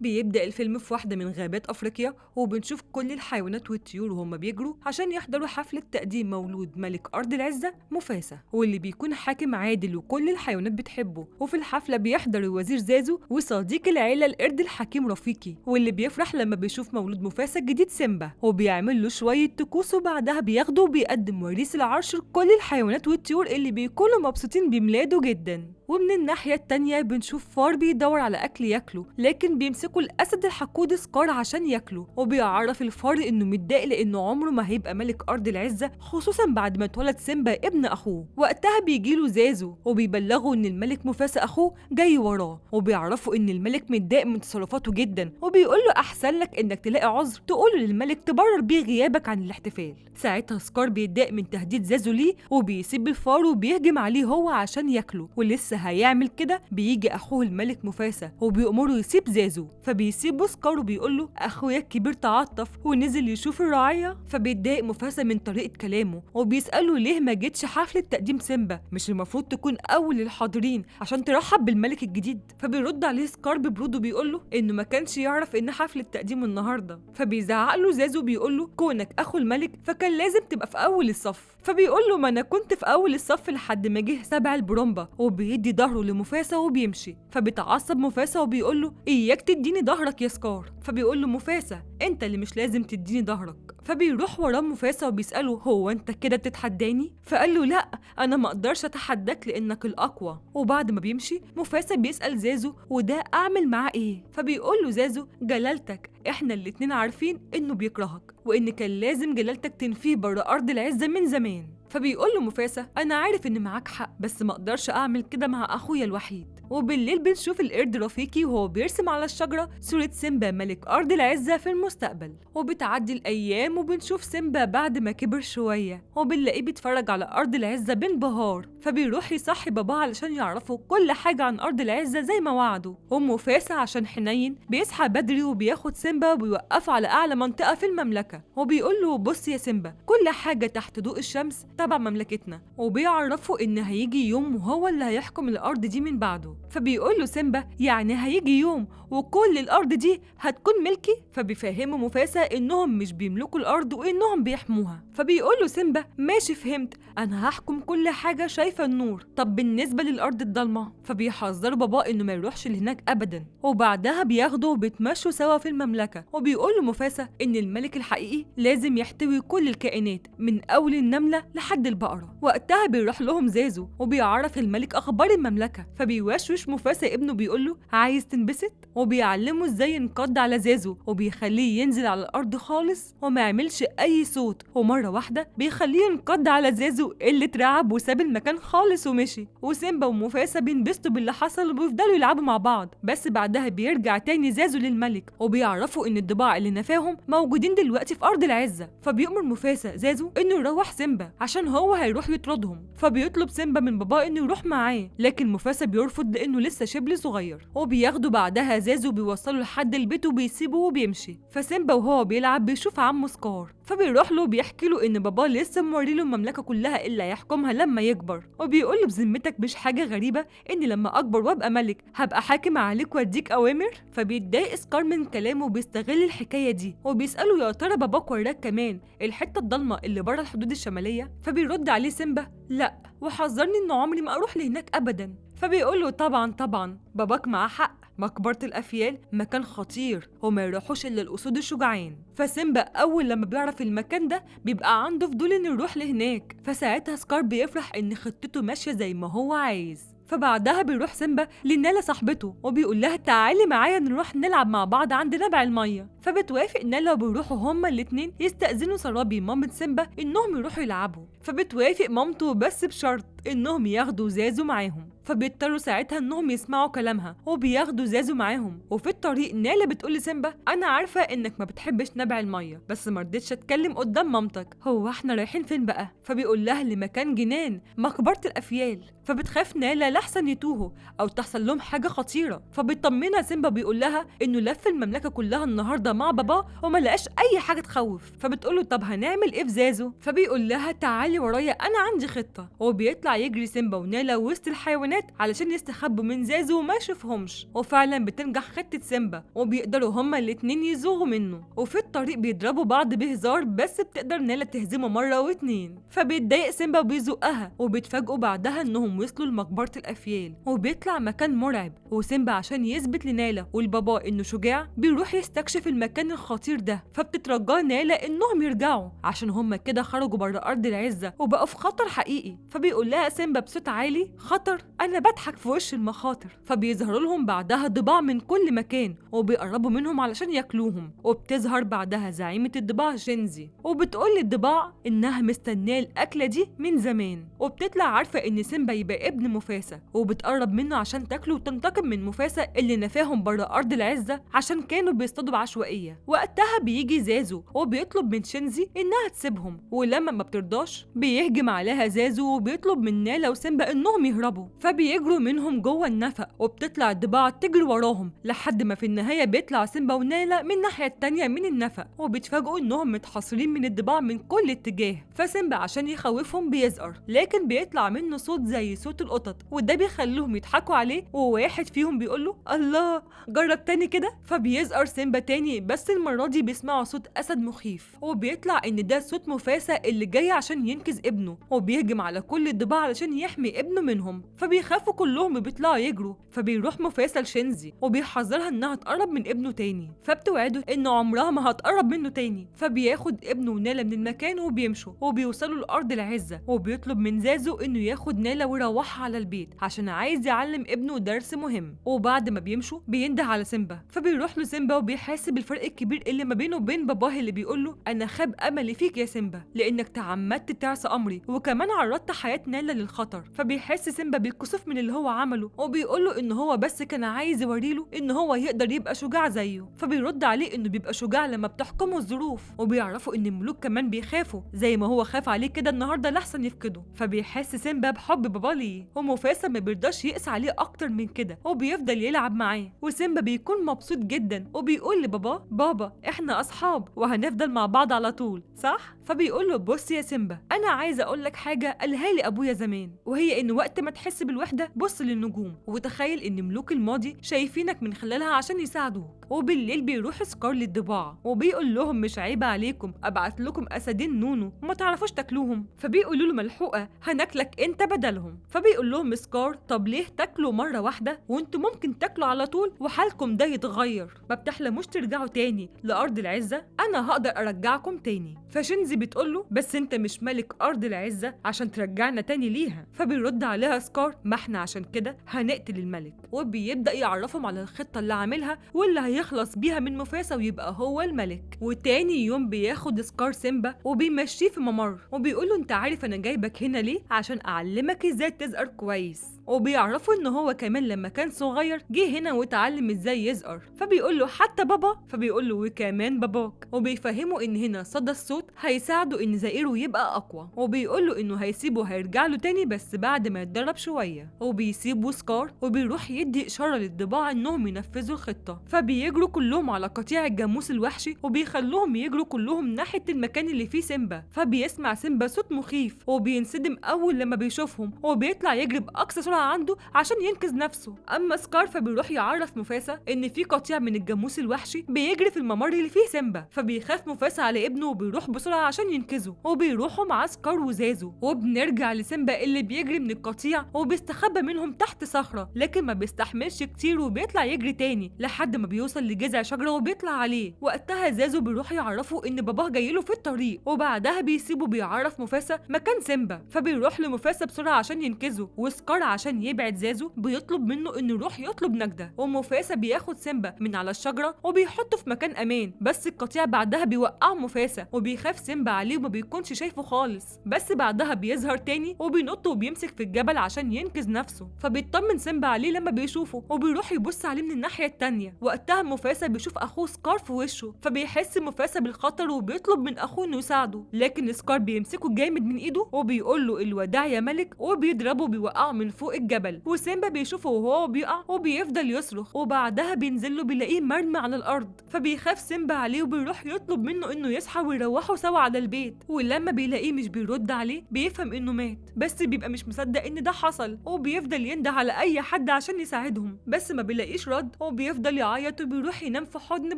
بيبدأ الفيلم في واحدة من غابات أفريقيا، وبنشوف كل الحيوانات والطيور وهم بيجروا عشان يحضروا حفلة تقديم مولود ملك أرض العزة مفاسة، واللي بيكون حاكم عادل وكل الحيوانات بتحبه. وفي الحفلة بيحضر الوزير زازو وصديق العيلة القرد الحكيم رفيقي، واللي بيفرح لما بيشوف مولود مفاسة الجديد سيمبا، وبيعمل له شوية طقوس وبعدها بياخده وبيقدم وريث العرش لكل الحيوانات والطيور اللي بيكونوا مبسوطين بميلاده جدا. ومن الناحية التانية بنشوف فار بيدور على أكل ياكله، لكن بيمسكوا الأسد الحقود سكار عشان ياكله، وبيعرف الفار إنه متضايق لأنه عمره ما هيبقى ملك أرض العزة، خصوصا بعد ما اتولد سيمبا ابن أخوه. وقتها بيجيله زازو وبيبلغوا إن الملك مفاسة أخوه جاي وراه، وبيعرفوا إن الملك متضايق من تصرفاته جدا، وبيقول له أحسن لك إنك تلاقي عذر تقوله للملك تبرر بيه غيابك عن الاحتفال. ساعتها سكار بيتضايق من تهديد زازو ليه وبيسيب الفار وبيهجم عليه هو عشان ياكله، ولسه هيعمل كده بيجي اخوه الملك مفاسة وبيأمره يسيب زازو، فبيسيبه سكار وبيقول له اخويا الكبير تعاطف ونزل يشوف الرعية. فبيتضايق مفاسة من طريقة كلامه وبيسأله ليه ما جيتش حفلة تقديم سيمبا، مش المفروض تكون اول الحاضرين عشان ترحب بالملك الجديد؟ فبيرد عليه سكار ببرود وبيقول له انه ما كانش يعرف ان حفلة تقديم النهارده. فبيزعق له زازو بيقول له كونك اخو الملك فكان لازم تبقى في اول الصف. فبيقول له ما انا كنت في اول الصف لحد ما جه سبع البرومبا، وبيدي ظهره لمفاسة وبيمشي. فبيتعصب مفاسة وبيقول له اياك تديني ظهرك يا سكار. فبيقول له مفاسة انت اللي مش لازم تديني ظهرك. فبيروح وراه مفاسة وبيسأله هو انت كده بتتحداني؟ فقال له لا انا ما اقدرش اتحداك لانك الاقوى. وبعد ما بيمشي مفاسة بيسأل زازو وده اعمل معاه ايه؟ فبيقول له زازو جلالتك احنا الاتنين عارفين انه بيكرهك وان كان لازم جلالتك تنفيه بره ارض العزة من زمان. فبيقول له مفاسة انا عارف ان معاك حق بس ما اقدرش اعمل كده مع اخويا الوحيد. وبالليل بنشوف القرد رفيقي وهو بيرسم على الشجرة صورة سيمبا ملك أرض العزة في المستقبل. وبتعدي الأيام وبنشوف سيمبا بعد ما كبر شوية وبنلاقيه بيتفرج على أرض العزة بانبهار، فبيروح يصحي باباه علشان يعرفوا كل حاجة عن أرض العزة زي ما وعدوا. ومفاسة عشان حنين بيصحى بدري وبياخد سيمبا وبيوقفه على أعلى منطقة في المملكة، وبيقول له بص يا سيمبا كل حاجة تحت ضوء الشمس تبع مملكتنا، وبيعرفوا إن هيجي يوم وهو اللي هيحكم الأرض دي من بعده. فبيقول له سيمبا يعني هيجي يوم وكل الأرض دي هتكون ملكي؟ فبيفهمه مفاسة إنهم مش بيملكوا الأرض وإنهم بيحموها. فبيقول له سيمبا ماشي فهمت أنا هحكم كل حاجة شايفة النور، طب بالنسبة للأرض الضلمة؟ فبيحذر باباه إنه ما يروحش لهناك أبدا. وبعدها بياخده وبيتمشوا سوا في المملكة، وبيقول له مفاسة إن الملك الحقيقي لازم يحتوي كل الكائنات من أول النملة لحد البقرة. وقتها بيروح لهم زازو وبيعرف الملك أخبار المملكة، فبيوشوش مفاسة ابنه بيقول له عايز تنبسط، وبيعلمه ازاي ينقض على زازو وبيخليه ينزل على الارض خالص وما يعملش اي صوت. ومره واحده بيخليه ينقض على زازو اللي اترعب وساب المكان خالص ومشي. وسيمبا ومفاسة بينبسطوا باللي حصل وبيفضلوا يلعبوا مع بعض، بس بعدها بيرجع تاني زازو للملك وبيعرفوا ان الضباع اللي نفاهم موجودين دلوقتي في ارض العزه. فبيأمر مفاسة زازو انه يروح سيمبا عشان هو هيروح يطردهم، فبيطلب سيمبا من باباه انه يروح معاه، لكن مفاسة بيرفض لانه لسه شبل صغير. وبياخدوا بعدها زازو بيوصله لحد البيت وبيسيبه وبيمشي. فسيمبا وهو بيلعب بيشوف عمه سكار، فبيروح له بيحكي له ان باباه لسه موريله المملكه كلها الا يحكمها لما يكبر، وبيقول له بذمتك مش حاجه غريبه ان لما اكبر وابقى ملك هبقى حاكم عليك واديك اوامر؟ فبيتضايق سكار من كلامه وبيستغل الحكايه دي وبيساله يا ترى باباك وراك كمان الحته الضلمه اللي بره الحدود الشماليه؟ فبيرد عليه سيمبا لا وحذرني ان عمري ما اروح لهناك ابدا. فبيقول له طبعا باباك معاه حق، مقبرة الأفيال مكان خطير وما يروحوش إلا الأسود الشجعان. فسيمبا أول لما بيعرف المكان ده بيبقى عنده فضول إنه يروح لهناك، فساعتها سكار بيفرح إن خطته ماشية زي ما هو عايز. فبعدها بيروح سيمبا لنالا صاحبته وبيقول لها تعالي معايا نروح نلعب مع بعض عند نبع المية. فبتوافق نالا وبيروحوا هما الاتنين يستأذنوا سرابي مامة سيمبا إنهم يروحوا يلعبوا. فبتوافق مامته بس بشرط إنهم ياخدوا زازو معاهم، فبيضطروا ساعتها إنهم يسمعوا كلامها وبياخدوا زازو معاهم. وفي الطريق نالا بتقول لسيمبا أنا عارفة إنك ما بتحبش نبع المية بس مرضتش أتكلم قدام مامتك، هو إحنا رايحين فين بقى؟ فبيقول لها لمكان جنان مقبرة الأفيال. فبتخاف نالا لحسن يتوهوا أو تحصل لهم حاجة خطيرة، فبيطمنها سيمبا بيقول لها إنه لف المملكة كلها النهاردة مع باباه وما لقاش أي حاجة تخوف. فبتقول له طب هنعمل إيه في زازو؟ فبيقول لها تعالي تعالي ورايا أنا عندي خطة. وبيطلع يجري سيمبا ونالا وسط الحيوانات علشان يستخبوا من زازو وما يشوفهمش، وفعلا بتنجح خطة سيمبا وبيقدروا هما الاتنين يزوغوا منه. وفي الطريق بيضربوا بعض بهزار، بس بتقدر نالا تهزمه مرة واتنين، فبيتضايق سيمبا وبيزقها، وبيتفاجئوا بعدها انهم وصلوا لمقبرة الأفيال. وبيطلع مكان مرعب، وسيمبا عشان يثبت لنالا والبابا انه شجاع بيروح يستكشف المكان الخطير ده، فبتترجاه نالا انهم يرجعوا عشان هما كده خرجوا بره أرض العزة وبقوا في خطر حقيقي. فبيقول لها سيمبا بصوت عالي: خطر؟ أنا بضحك في وش المخاطر. فبيظهروا لهم بعدها ضباع من كل مكان وبيقربوا منهم علشان ياكلوهم. وبتظهر بعدها زعيمة الضباع شينزي، وبتقول للضباع إنها مستنية الأكلة دي من زمان، وبتطلع عارفة إن سيمبا يبقى ابن مفاسة، وبتقرب منه عشان تاكله وتنتقم من مفاسة اللي نفاهم بره أرض العزة عشان كانوا بيصطادوا بعشوائية. وقتها بيجي زازو وبيطلب من شينزي إنها تسيبهم، ولما ما بترضاش بيهجم عليها زازو وبيطلب من نالا وسيمبا إنهم يهربوا، فبيجروا منهم جوه النفق. وبتطلع الضباع تجري وراهم لحد ما في النهاية بيطلع سيمبا ونالا من الناحية التانية من النفق، وبيتفاجئوا إنهم متحاصرين من الضباع من كل اتجاه. فسيمبا عشان يخوفهم بيزقر، لكن بيطلع منه صوت زي صوت القطط، وده بيخليهم يضحكوا عليه. وواحد فيهم بيقوله: الله، جرب تاني كده. فبيزقر سيمبا تاني، بس المرة دي بيسمعوا صوت أسد مخيف، وبيطلع إن ده صوت مفاسة اللي جاي عشان ينقذ ابنه، وبيهجم على كل الضباع علشان يحمي ابنه منهم. فبيخافوا كلهم وبيطلعوا يجروا. فبيروح مفاسة لشينزي وبيحذرها إنها تقرب من ابنه تاني، فبتوعده إن عمرها ما هتقرب منه تاني. فبياخد ابنه ونالا من المكان وبيمشوا وبيوصلوا لأرض العزة، وبيطلب من زازو إنه ياخد نالا ويروحها على البيت عشان عايز يعلم ابنه درس مهم. وبعد ما بيمشوا بينده على سيمبا، فبيروح له سيمبا وبيحس بالفرق الكبير اللي ما بينه وبين باباه اللي بيقوله: أنا خاب أملي فيك يا سيمبا لأنك تعمدت تعصى أمري وكمان عرضت حياة نالا للخطر. فبيحس سيمبا بالكسوف من اللي هو عمله، وبيقوله إن هو بس كان عايز يوريله إن هو يقدر يبقى شجاع زيه. فبيرد عليه إنه بيبقى شجاع لما بتحكمه الظروف، وبيعرفوا إن الملوك كمان بيخافوا زي ما هو خاف عليه كده النهارده لحسن يفقده. فبيحس سيمبا بحب بابا ليه، ومفاسة ما بيرضاش يقسى عليه أكتر من كده وبيفضل يلعب معاه. وسيمبا بيكون مبسوط جدا وبيقول لبابا: بابا، إحنا أصحاب وهنفضل مع بعض على طول، صح؟ فبيقول له: بص يا سيمبا، أنا عايز أقول لك حاجة قالها لي أبويا زمان، وهي إن وقت ما تحس بالوحدة بص للنجوم وتخيل إن ملوك الماضي شايفينك من خلالها عشان يساعدوك. وبالليل بيروح سكار للضباع وبيقول لهم: مش عيب عليكم ابعت لكم اسدين نونو وما تعرفوش تاكلوهم؟ فبيقولوا له: ملحوقه، هناكلك انت بدلهم. فبيقول لهم سكار: طب ليه تاكلوا مره واحده وانتم ممكن تاكلوا على طول وحالكم ده يتغير؟ ما بتحلموش ترجعوا تاني لارض العزه؟ انا هقدر ارجعكم تاني. فشينزي بتقول له: بس انت مش ملك ارض العزه عشان ترجعنا تاني ليها. فبيرد عليها سكار: ما احنا عشان كده هنقتل الملك. وبيبدا يعرفهم على الخطه اللي عاملها واللي هيخلص بيها من مفاسة ويبقى هو الملك. وتاني يوم بياخد سكار سيمبا وبيمشيه في ممر وبيقوله: انت عارف انا جايبك هنا ليه؟ عشان اعلمك ازاي تزقر كويس. وبيعرفوا ان هو كمان لما كان صغير جه هنا وتعلم ازاي يزقر. فبيقول له: حتى بابا؟ فبيقول له: وكمان باباك. وبيفهموا ان هنا صدى الصوت هيساعده ان زئيره يبقى اقوى. وبيقول له انه هيسيبه هيرجع له تاني بس بعد ما يتدرب شويه. وبيسيبه سكار وبيروح يدي اشاره للضباع انهم ينفذوا الخطه. فبيجروا كلهم على قطيع الجاموس الوحشي وبيخلوهم يجروا كلهم ناحيه المكان اللي فيه سيمبا. فبيسمع سيمبا صوت مخيف وبينصدم اول لما بيشوفهم وبيطلع يجري باقصى سرعه عنده عشان ينقذ نفسه. اما سكار فبيروح يعرف مفاسة ان في قطيع من الجاموس الوحشي بيجري في الممر اللي فيه سيمبا. فبيخاف مفاسة على ابنه وبيروح بسرعه عشان ينقذه. وبيروحوا مع سكار وزازو. وبنرجع لسيمبا اللي بيجري من القطيع وبيستخبى منهم تحت صخره، لكن ما بيستحملش كتير وبيطلع يجري تاني لحد ما بيوصل لجذع شجره وبيطلع عليه. وقتها زازو بيروح يعرفوا ان باباه جايله في الطريق، وبعدها بيسيبه بيعرف مفاسة مكان سيمبا. فبيروح لمفاسة بسرعه عشان ينقذه. وسكار عشان يبعد زازو بيطلب منه انه يروح يطلب نجدة. ومفاسة بياخد سيمبا من على الشجره وبيحطه في مكان امان، بس القطيع بعدها بيوقع مفاسة وبيخاف سيمبا عليه وما بيكونش شايفه خالص. بس بعدها بيظهر تاني وبينط وبيمسك في الجبل عشان ينقذ نفسه. فبيطمن سيمبا عليه لما بيشوفه وبيروح يبص عليه من الناحيه التانيه. وقتها مفاسة بيشوف اخوه سكار في وشه، فبيحس مفاسة بالخطر وبيطلب من اخوه انه يساعده، لكن سكار بيمسكه جامد من ايده وبيقول له: الوداع يا ملك، وبيضربه بيوقعه من فوق الجبل، وسيمبا بيشوفه وهو بيقع وبيفضل يصرخ، وبعدها بينزل له بيلاقيه مرمي على الارض. فبيخاف سيمبا عليه وبيروح يطلب منه انه يصحى ويروحوا سوا على البيت، ولما بيلاقيه مش بيرد عليه بيفهم انه مات، بس بيبقى مش مصدق ان ده حصل، وبيفضل ينده على اي حد عشان يساعدهم، بس ما بيلاقيش رد، وبيفضل يعيط وبيروح ينام في حضن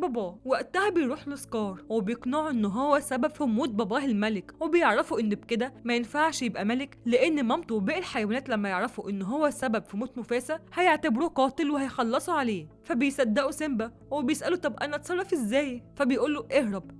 باباه. وقتها بيروح لسكار وبيقنعه انه هو سبب في موت باباه الملك، وبيعرفوا ان بكده ما ينفعش يبقى ملك، لان مامته وباقي الحيوانات لما يعرفوا ان هو سبب في موت مفاسة هيعتبروه قاتل وهيخلصوا عليه. فبيصدقوا سيمبا وبيسألوا طب انا اتصرف ازاي؟ فبيقول له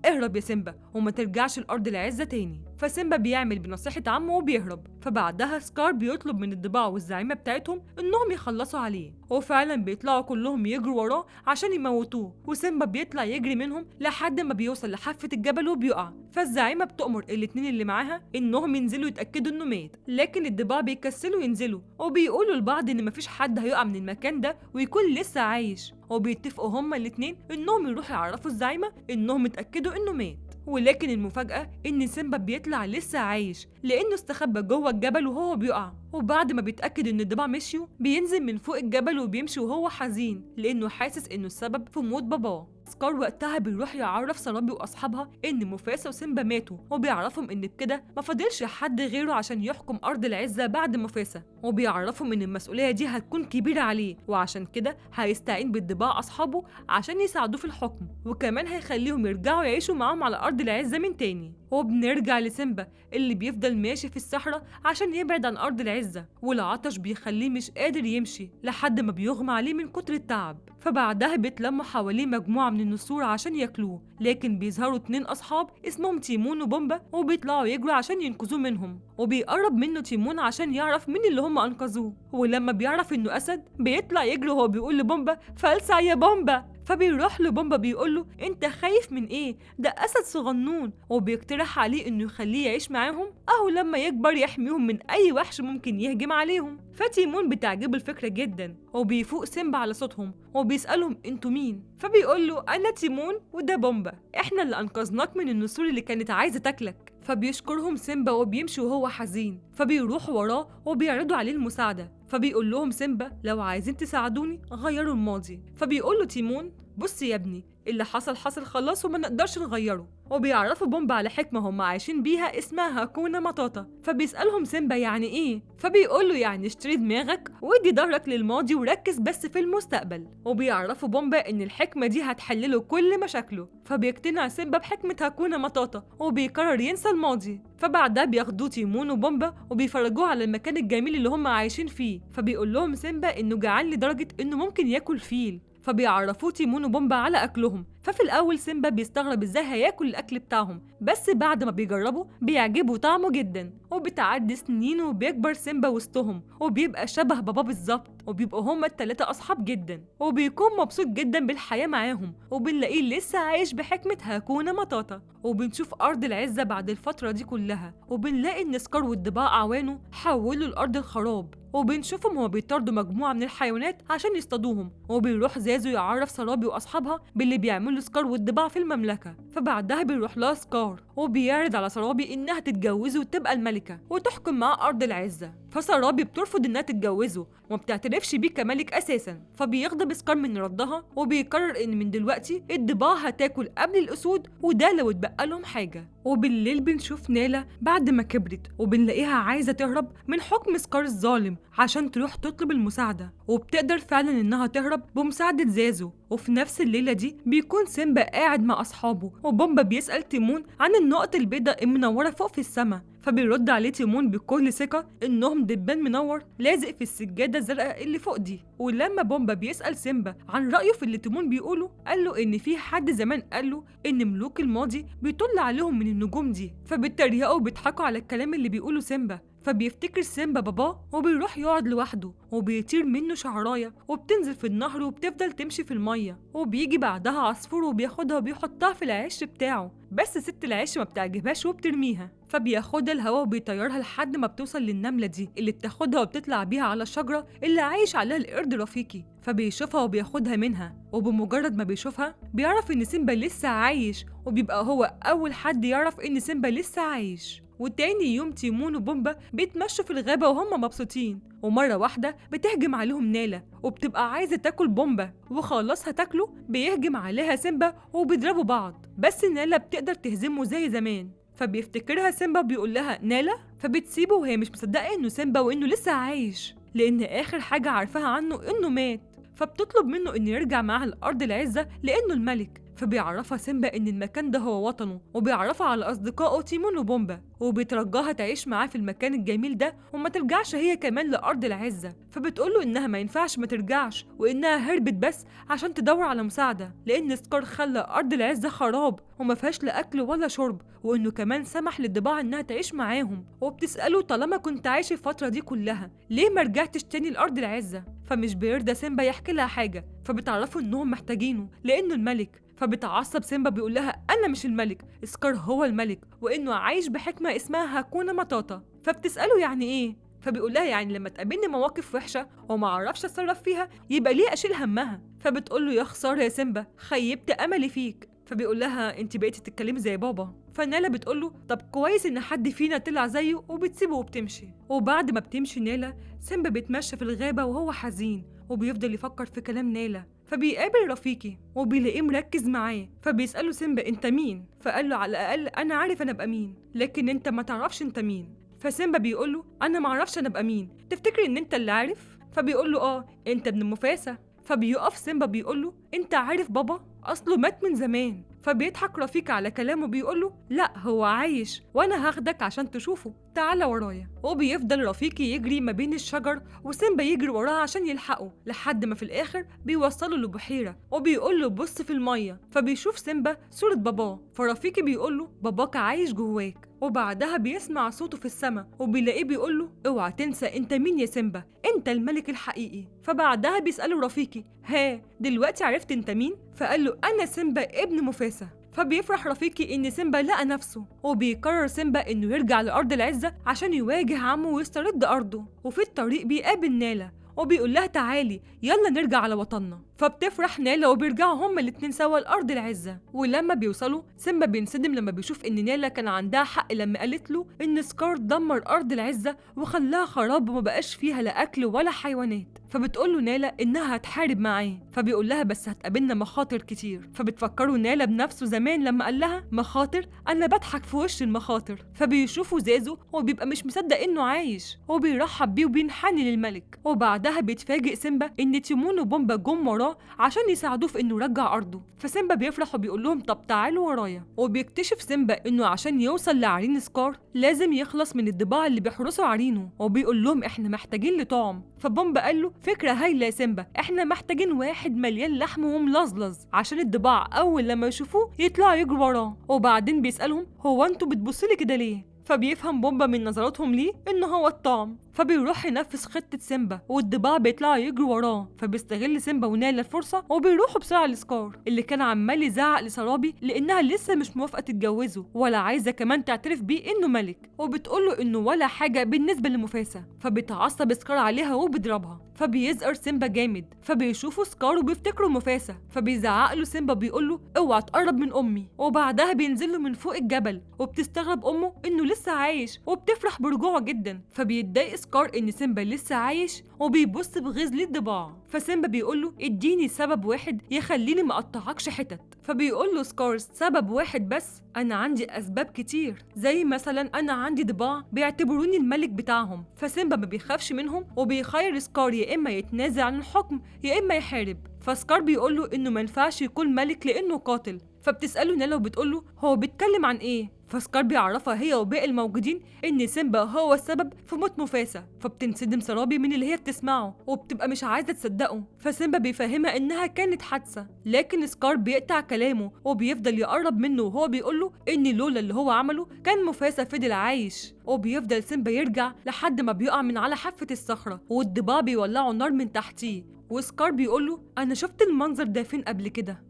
اهرب يا سيمبا وما ترجعش الارض العزة تاني. فسيمبا بيعمل بنصيحة عمه وبيهرب. فبعدها سكار بيطلب من الضباع والزعيمة بتاعتهم انهم يخلصوا عليه، وفعلا بيطلعوا كلهم يجروا وراه عشان يموتوه، وسيمبا بيطلع يجري منهم لحد ما بيوصل لحافة الجبل وبيقع. فالزعيمة بتأمر الاتنين اللي معاها انهم ينزلوا يتأكدوا انه مات، لكن الضباع بيكسلوا ينزلوا وبيقولوا لبعض ان مفيش حد هيقع من المكان ده ويكون لسه عايش، وبيتفقوا هما الاتنين انهم يروحوا يعرفوا الزعيمة انهم اتأكدوا انه مات. ولكن المفاجأة إن سيمبا بيطلع لسه عايش لأنه استخبى جوه الجبل وهو بيقع، وبعد ما بيتأكد إن الضباع مشيوا بينزل من فوق الجبل وبيمشي وهو حزين لأنه حاسس إنه السبب في موت باباه. سكار وقتها بيروح يعرف سرابي وأصحابها إن مفاسة وسيمبا ماتوا، وبيعرفهم إن بكده ما فاضلش حد غيره عشان يحكم أرض العزة بعد مفاسة، وبيعرفهم إن المسؤولية دي هتكون كبيرة عليه، وعشان كده هيستعين بالضباع أصحابه عشان يساعدوه في الحكم، وكمان هيخليهم يرجعوا يعيشوا معاهم على أرض العزة من تاني. وبنرجع لسيمبا اللي بيفضل ماشي في الصحراء عشان يبعد عن أرض العزة، والعطش بيخليه مش قادر يمشي لحد ما بيغمى عليه من كتر التعب. فبعدها بيتلموا حواليه مجموعة من النسور عشان ياكلوه، لكن بيظهروا 2 أصحاب اسمهم تيمون وبومبا وبيطلعوا يجروا عشان ينقذوه منهم، وبيقرب منه تيمون عشان يعرف مين اللي هم أنقذوه، ولما بيعرف إنه أسد بيطلع يجري وهو بيقول لبومبا فلسع يا بومبا. فبيروح لبومبا بيقول له انت خايف من ايه؟ ده اسد صغنون، وبيقترح عليه انه يخليه يعيش معاهم اهو لما يكبر يحميهم من اي وحش ممكن يهجم عليهم. فتيمون بتعجبه الفكره جدا وبيفوق سيمبا على صوتهم وبيسالهم انتوا مين؟ فبيقول له انا تيمون وده بومبا، احنا اللي انقذناك من النسور اللي كانت عايزه تاكلك. فبيشكرهم سيمبا وبيمشي وهو حزين، فبيروحوا وراه وبيعرضوا عليه المساعده. فبيقول لهم سيمبا لو عايزين تساعدوني غيروا الماضي. فبيقول له تيمون بص يا ابني اللي حصل حصل خلاص وما نقدرش نغيره. وبيعرفوا بومبا على حكمة هم عايشين بيها اسمها هاكونا ماتاتا. فبيسألهم سيمبا يعني ايه؟ فبيقول له يعني اشتري دماغك وادي ظهرك للماضي وركز بس في المستقبل. وبيعرفوا بومبا ان الحكمة دي هتحل له كل مشاكله. فبيقتنع سيمبا بحكمة هاكونا ماتاتا وبيقرر ينسى الماضي. فبعدها بياخدوه تيمون وبومبا وبيفرجوه على المكان الجميل اللي هم عايشين فيه. فبيقول لهم سيمبا انه جعان لدرجة انه ممكن ياكل فيل. فبيعرفوه تيمون وبومبا على أكلهم. ففي الأول سيمبا بيستغرب ازاي هياكل الأكل بتاعهم، بس بعد ما بيجربوا بيعجبه طعمه جدا. وبتعدي سنين وبيكبر سيمبا وسطهم وبيبقى شبه باباه بالظبط، وبيبقوا هما ال3 أصحاب جدا، وبيكون مبسوط جدا بالحياة معاهم. وبنلاقيه لسه عايش بحكمة هاكونا ماتاتا. وبنشوف أرض العزة بعد الفترة دي كلها، وبنلاقي إن سكار والضباع أعوانه حولوا الأرض الخراب، وبنشوفهم هما بيطاردوا مجموعة من الحيوانات عشان يصطادوهم. وبيروح زازو يعرف سرابي وأصحابها باللي بيعملوا سكار والضباع في المملكة. فبعدها بيروح لها سكار وبيعرض على سرابي إنها تتجوزه وتبقى الملكة وتحكم معاه أرض العزة. فسرابي بترفض إنها تتجوزه وما بتعترفش بيه كملك أساسا. فبيغضب سكار من ردها وبيقرر إن من دلوقتي الضباع هتاكل قبل الأسود، وده لو اتبقى لهم حاجة. وبالليل بنشوف نالا بعد ما كبرت وبنلاقيها عايزة تهرب من حكم سكار الظالم عشان تروح تطلب المساعدة، وبتقدر فعلا إنها تهرب بمساعدة زازو. وفي نفس الليلة دي بيكون سيمبا قاعد مع أصحابه وبومبا بيسأل تيمون عن النقط البيضاء المنورة فوق في السماء. فبيرد عليه تيمون بكل ثقة إنهم دبان منور لازق في السجادة الزرقاء اللي فوق دي. ولما بومبا بيسأل سيمبا عن رأيه في اللي تيمون بيقوله، قال له إن في حد زمان قال له إن ملوك الماضي بيطل عليهم من النجوم دي. فبيتريقوا وبيضحكوا على الكلام اللي بيقوله سيمبا. فبيفتكر سيمبا باباه وبيروح يقعد لوحده، وبيطير منه شعرايه وبتنزل في النهر وبتفضل تمشي في الميه. وبيجي بعدها عصفور وبياخدها وبيحطها في العش بتاعه، بس ست العش ما بتعجبهاش وبترميها. فبياخدها الهوا وبيطيرها لحد ما بتوصل للنمله دي اللي بتاخدها وبتطلع بيها على الشجره اللي عايش عليها القرد رفيقي. فبيشوفها وبياخدها منها، وبمجرد ما بيشوفها بيعرف ان سيمبا لسه عايش، وبيبقى هو اول حد يعرف ان سيمبا لسه عايش. وتاني يوم تيمون وبومبا بيتمشوا في الغابة وهم مبسوطين، ومرة واحدة بتهجم عليهم نالا وبتبقى عايزة تاكل بومبا، وخلاص هتاكله بيهجم عليها سيمبا وبيضربوا بعض، بس نالا بتقدر تهزمه زي زمان. فبيفتكرها سيمبا وبيقول لها نالا، فبتسيبه وهي مش مصدقة انه سيمبا وانه لسه عايش، لان اخر حاجة عارفاها عنه انه مات. فبتطلب منه انه يرجع معاها الارض العزة لانه الملك. فبيعرفها سيمبا ان المكان ده هو وطنه، وبيعرفها على اصدقائه تيمون وبومبا، وبيترجاها تعيش معاه في المكان الجميل ده وما ترجعش هي كمان لارض العزة. فبتقوله انها ما ينفعش ما ترجعش، وانها هربت بس عشان تدور على مساعدة، لان سكار خلى ارض العزة خراب وما فيهاش لا اكل ولا شرب، وانه كمان سمح للضباع انها تعيش معاهم. وبتساله طالما كنت عايش الفترة دي كلها ليه ما رجعتش تاني لارض العزة؟ فمش بيرضى سيمبا يحكي لها حاجة، فبتعرفوا انهم محتاجينه لانه الملك. فبتعصب سيمبا بيقول لها انا مش الملك، سكار هو الملك، وانه عايش بحكمه اسمها هاكونا ماتاتا. فبتساله يعني ايه؟ فبيقول لها يعني لما تقابلني مواقف وحشه وما اعرفش اتصرف فيها يبقى ليه اشيل همها. فبتقول له يا خساره يا سيمبا، خيبت املي فيك. فبيقول لها انت بقيتي تتكلمي زي بابا. فنالا بتقول له طب كويس ان حد فينا طلع زيه، وبتسيبه وبتمشي. وبعد ما بتمشي نالا، سيمبا بيتمشى في الغابه وهو حزين، وبيفضل يفكر في كلام نالا. فبيقابل رفيقي وبيلاقيه مركز معاه، فبيسأله سيمبا انت مين؟ فقال له على الأقل أنا عارف أنا أبقى مين، لكن انت ما تعرفش انت مين. فسيمبا بيقول له أنا ما اعرفش أنا أبقى مين، تفتكر إن انت اللي عارف؟ فبيقول له انت ابن مفاسة. فبيقف سيمبا بيقول له انت عارف بابا أصله مات من زمان. فبيضحك رفيق على كلامه بيقول له لا هو عايش وانا هاخدك عشان تشوفه، تعالى ورايا. وبيفضل رفيقي يجري ما بين الشجر وسيمبا يجري وراه عشان يلحقه، لحد ما في الاخر بيوصله لبحيره وبيقول له بص في الميه. فبيشوف سيمبا صوره باباه، فرفيقي بيقول له باباك عايش جواك. وبعدها بيسمع صوته في السماء وبيلاقيه بيقول له اوعى تنسى انت مين يا سيمبا، انت الملك الحقيقي. فبعدها بيسأله رفيقي ها دلوقتي عرفت انت مين؟ فقال له انا سيمبا ابن مفاسة. فبيفرح رفيقي ان سيمبا لقى نفسه، وبيقرر سيمبا انه يرجع لارض العزة عشان يواجه عمه ويسترد ارضه. وفي الطريق بيقابل نالا وبيقول لها تعالي يلا نرجع على وطننا. فبتفرح نالا وبيرجعوا هما الاتنين سوا لأرض العزة. ولما بيوصلوا سيمبا بينصدم لما بيشوف ان نالا كان عندها حق لما قالت له ان سكار دمر أرض العزة وخلاها خراب وما بقاش فيها لا أكل ولا حيوانات. فبتقول له نالا انها هتحارب معاه، فبيقول لها بس هتقابلنا مخاطر كتير. فبتفكروا نالا بنفسه زمان لما قال لها مخاطر، انا بضحك في وش المخاطر. فبيشوفوا زازو وبيبقى مش مصدق انه عايش وبيرحب بيه وبينحني للملك. وبعدها بيتفاجئ سيمبا ان تيمون وبومبا جم وراه عشان يساعدوه في انه يرجع ارضه. فسيمبا بيفرح وبيقول لهم طب تعالوا ورايا. وبيكتشف سيمبا انه عشان يوصل لعرين سكار لازم يخلص من الضباع اللي بيحرسوا عرينه، وبيقول لهم احنا محتاجين لطعم. فبومبا قال له فكرة هايلة يا سيمبا، احنا محتاجين واحد مليان لحم وملظلظ عشان الضباع اول لما يشوفوه يطلعوا يجروا وراه. وبعدين بيسألهم هو انتوا بتبصوا لي كده ليه؟ فبيفهم بومبا من نظراتهم ليه إنه هو الطعم. فبيروح ينفذ خطة سيمبا والضباع بيطلعوا يجروا وراه. فبيستغل سيمبا ونالا الفرصة وبيروحوا بسرعة لسكار اللي كان عمال يزعق لسرابي لأنها لسه مش موافقة تتجوزه ولا عايزة كمان تعترف بيه إنه ملك، وبتقوله إنه ولا حاجة بالنسبة لمفاسة. فبيتعصب سكار عليها وبيضربها. فبيزقر سيمبا جامد. فبيشوفوا سكار وبيفتكروا مفاسة. فبيزعق له سيمبا بيقوله اوعى تقرب من أمي. وبعدها بينزل له من فوق الجبل وبتستغرب أمه إنه لسه عايش وبتفرح برجوعه جدا. فبيتضايق سكار ان سيمبا لسه عايش وبيبص بغيظ للضباع. فسيمبا بيقول له اديني سبب واحد يخليني ما اقطعكش حتت. فبيقول له سكار سبب واحد بس؟ انا عندي اسباب كتير، زي مثلا انا عندي ضباع بيعتبروني الملك بتاعهم. فسيمبا ما بيخافش منهم وبيخير سكار يا اما يتنازل عن الحكم يا اما يحارب. فسكار بيقول له انه ما ينفعش يكون ملك لانه قاتل. فبتساله نالا وبتقول له هو بيتكلم عن ايه؟ فسكار بيعرفها هي وباقي الموجودين ان سيمبا هو السبب في موت مفاسة. فبتنصدم سرابي من اللي هي بتسمعه وبتبقى مش عايزه تصدقه. فسيمبا بيفهمها انها كانت حادثه، لكن سكار بيقطع كلامه وبيفضل يقرب منه وهو بيقول له ان لولا اللي هو عمله كان مفاسة فضل عايش. وبيفضل سيمبا يرجع لحد ما بيقع من على حافه الصخره والضباع بيولعوا نار من تحتيه. وسكار بيقول له انا شفت المنظر ده فين قبل كده،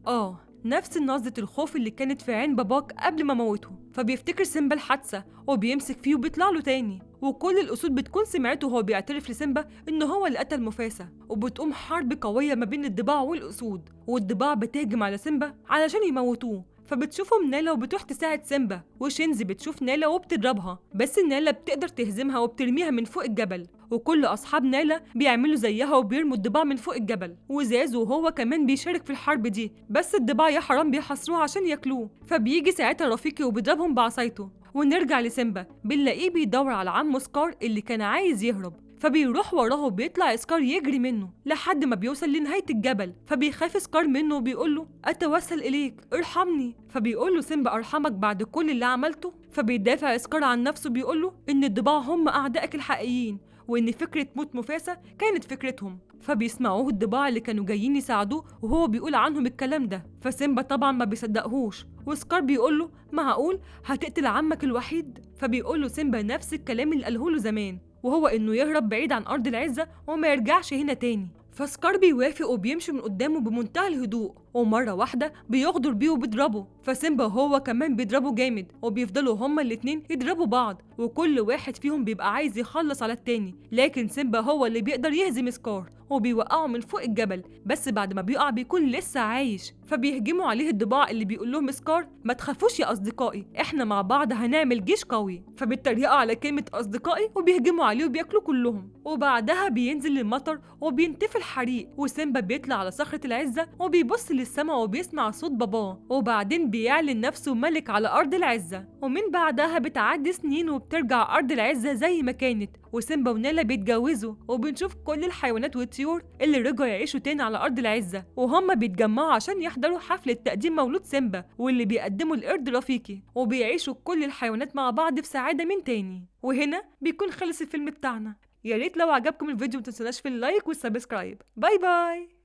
نفس نظرة الخوف اللي كانت في عين باباك قبل ما موته. فبيفتكر سيمبا الحادثة وبيمسك فيه وبيطلع له تاني. وكل الأسود بتكون سمعته وهو بيعترف لسيمبا إنه هو اللي قتل مفاسة. وبتقوم حرب قوية ما بين الضباع والأسود، والضباع بتهجم على سيمبا علشان يموتوه. فبتشوفهم نالا وبتروح تساعد سيمبا، وشينزي بتشوف نالا وبتضربها، بس نالا بتقدر تهزمها وبترميها من فوق الجبل، وكل أصحاب نالا بيعملوا زيها وبيرموا الضباع من فوق الجبل، وزاز وهو كمان بيشارك في الحرب دي، بس الضباع يا حرام بيحاصروه عشان ياكلوه، فبيجي ساعتها رفيقي وبيضربهم بعصايته. ونرجع لسيمبا، بنلاقيه بيدور على عمه سكار اللي كان عايز يهرب، فبيروح وراه وبيطلع سكار يجري منه لحد ما بيوصل لنهاية الجبل، فبيخاف سكار منه وبيقوله أتوسل إليك ارحمني، فبيقوله سيمبا أرحمك بعد كل اللي عملته، فبيدافع سكار عن نفسه بيقوله إن الضباع هم أعدائك الحقيقيين، وإن فكرة موت مفاسة كانت فكرتهم، فبيسمعوه الضباع اللي كانوا جايين يساعدوه وهو بيقول عنهم الكلام ده، فسيمبا طبعا ما بيصدقهوش، وسكار بيقوله معقول هتقتل عمك الوحيد؟ فبيقوله سيمبا نفس الكلام اللي قالهوله زمان، وهو إنه يهرب بعيد عن أرض العزة وما يرجعش هنا تاني. فسكار بيوافق وبيمشي من قدامه بمنتهى الهدوء، ومرة واحدة بيغدر بيه وبيضربه، فسيمبا هو كمان بيضربه جامد، وبيفضلوا هما الاتنين يضربوا بعض، وكل واحد فيهم بيبقى عايز يخلص على التاني، لكن سيمبا هو اللي بيقدر يهزم سكار وبيوقعه من فوق الجبل، بس بعد ما بيقع بيكون لسه عايش، فبيهجموا عليه الضباع اللي بيقول لهم سكار ما تخافوش يا أصدقائي، احنا مع بعض هنعمل جيش قوي، فبيتريقوا على كلمة أصدقائي وبيهجموا عليه وبياكلوا كلهم، وبعدها بينزل المطر وبينتفي الحريق، وسيمبا بيطلع على صخرة العزة وبيبص للسما وبيسمع صوت باباه، وبعدين بيعلن نفسه ملك على أرض العزة، ومن بعدها بتعدي سنين وبترجع أرض العزة زي ما كانت، وسيمبا ونالا بيتجوزوا، وبنشوف كل الحيوانات والطيور اللي رجعوا يعيشوا تاني على أرض العزة، وهم بيتجمعوا عشان يحضروا حفلة تقديم مولود سيمبا واللي بيقدموا القرد رفيقي، وبيعيشوا كل الحيوانات مع بعض في سعادة من تاني. وهنا بيكون خلص الفيلم بتاعنا. يا ريت لو عجبكم الفيديو متنسوناش في اللايك والسبسكرايب. باي باي.